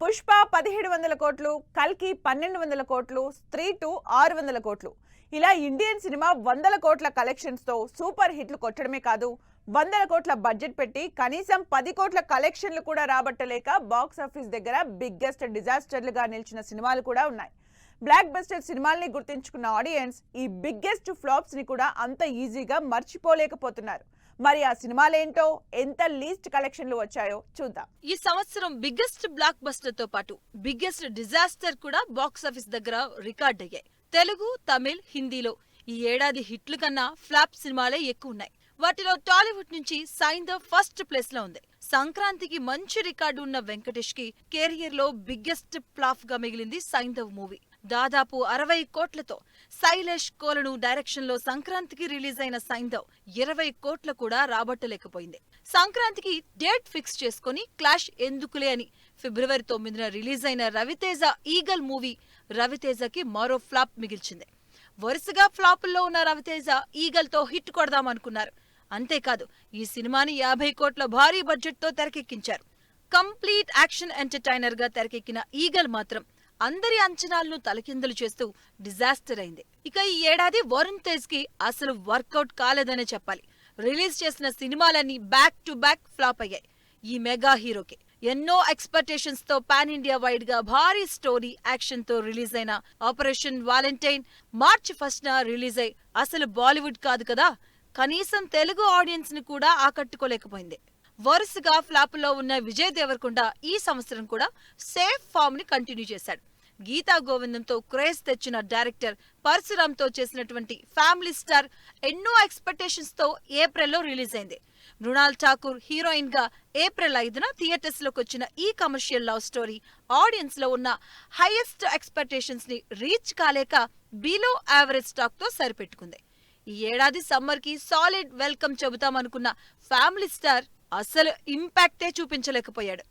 పుష్ప 1700 కోట్లు, కల్కి 1200 కోట్లు, స్త్రీ 2 600 కోట్లు. ఇలా ఇండియన్ సినిమా వందల కోట్ల కలెక్షన్స్ తో సూపర్ హిట్లు కొట్టడమే కాదు, వందల కోట్ల బడ్జెట్ పెట్టి కనీసం 10 కోట్ల కలెక్షన్లు కూడా రాబట్టలేక బాక్స్ ఆఫీస్ దగ్గర బిగ్గెస్ట్ డిజాస్టర్లుగా నిలిచిన సినిమాలు కూడా ఉన్నాయి. బ్లాక్ బస్టర్ సినిమాల్ని గుర్తించుకున్న ఆడియన్స్ ఈ బిగ్గెస్ట్ ఫ్లాప్స్ ని కూడా అంత ఈజీగా మర్చిపోలేకపోతున్నారు. మరి ఆ సినిమాలేంటో, ఎంత లీస్ట్ కలెక్షన్లు వచ్చాయో చూద్దాం. ఈ సంవత్సరం బిగ్గెస్ట్ బ్లాక్ బస్టర్ తో పాటు బిగ్గెస్ట్ డిజాస్టర్ కూడా బాక్స్ ఆఫీస్ దగ్గర రికార్డ్ అయ్యాయి. తెలుగు, తమిళ్, హిందీలో ఈ ఏడాది హిట్లు కన్నా ఫ్లాప్ సినిమాలే ఎక్కువ ఉన్నాయి. వాటిలో టాలీవుడ్ నుంచి సైంధవ్ ఫస్ట్ ప్లేస్ లో ఉంది. సంక్రాంతికి మంచి రికార్డు ఉన్న వెంకటేష్ కి కెరియర్ లో బిగ్గెస్ట్ ఫ్లాప్ గా మిగిలింది సైంధవ్ మూవీ. దాదాపు 60 కోట్లతో శైలేష్ కోలను డైరెక్షన్ లో సంక్రాంతికి రిలీజ్ అయిన సైంధవ్ 20 కోట్ల కూడా రాబట్టలేకపోయింది. సంక్రాంతికి డేట్ ఫిక్స్ చేసుకుని క్లాష్ ఎందుకులే అని ఫిబ్రవరి 9న రిలీజ్ అయిన రవితేజ ఈగల్ మూవీ రవితేజకి మరో ఫ్లాప్ మిగిల్చింది. వరుసగా ఫ్లాపుల్లో ఉన్న రవితేజ ఈగల్ తో హిట్ కొడదామనుకున్నారు. అంతేకాదు, ఈ సినిమాని 50 కోట్ల భారీ బడ్జెట్ తో తెరకెక్కించారు. కంప్లీట్ యాక్షన్ ఎంటర్టైనర్ గా తెరకెక్కిన ఈగల్ మాత్రం అందరి అంచనాలను తలకిందులు చేస్తూ డిజాస్టర్ అయింది. ఇక ఈ ఏడాది వరుణ్ తేజ్ కి అసలు వర్కౌట్ కాలేదనే చెప్పాలి. రిలీజ్ చేసిన సినిమాలన్నీ బ్యాక్ టు బ్యాక్ ఫ్లాప్ అయ్యాయి. ఈ మెగా హీరోకి ఎన్నో ఎక్స్పెక్టేషన్స్ తో పాన్ ఇండియా వైడ్ గా భారీ స్టోరీ, యాక్షన్ తో రిలీజ్ అయిన ఆపరేషన్ వాలంటైన్ మార్చి 1న రిలీజ్ అయి అసలు బాలీవుడ్ కాదు కదా, కనీసం తెలుగు ఆడియన్స్ ని కూడా ఆకట్టుకోలేకపోయింది. వరుసగా ఫ్లాపులో ఉన్న విజయ్ దేవరకొండ ఈ సంవత్సరం కూడా సేఫ్ ఫామ్ ని కంటిన్యూ చేశాడు. గీతా గోవిందంతో క్రేజ్ తెచ్చిన డైరెక్టర్ పరశురామ్తో చేసినటువంటి ఫ్యామిలీ స్టార్ ఎన్నో ఎక్స్పెక్టేషన్స్ తో ఏప్రిల్లో రిలీజ్ అయింది. మృణాల్ ఠాకూర్ హీరోయిన్ గా ఏప్రిల్ 5న థియేటర్స్ లోకి వచ్చిన ఈ కమర్షియల్ లవ్ స్టోరీ ఆడియన్స్ లో ఉన్న హైయెస్ట్ ఎక్స్పెక్టేషన్స్ ని రీచ్ కాలేక బిలో యావరేజ్ టాక్ తో సరిపెట్టుకుంది. ఈ ఏడాది సమ్మర్ కి సాలిడ్ వెల్కమ్ చెబుతామనుకున్న ఫ్యామిలీ స్టార్ అసలు ఇంపాక్టే చూపించలేకపోయాడు.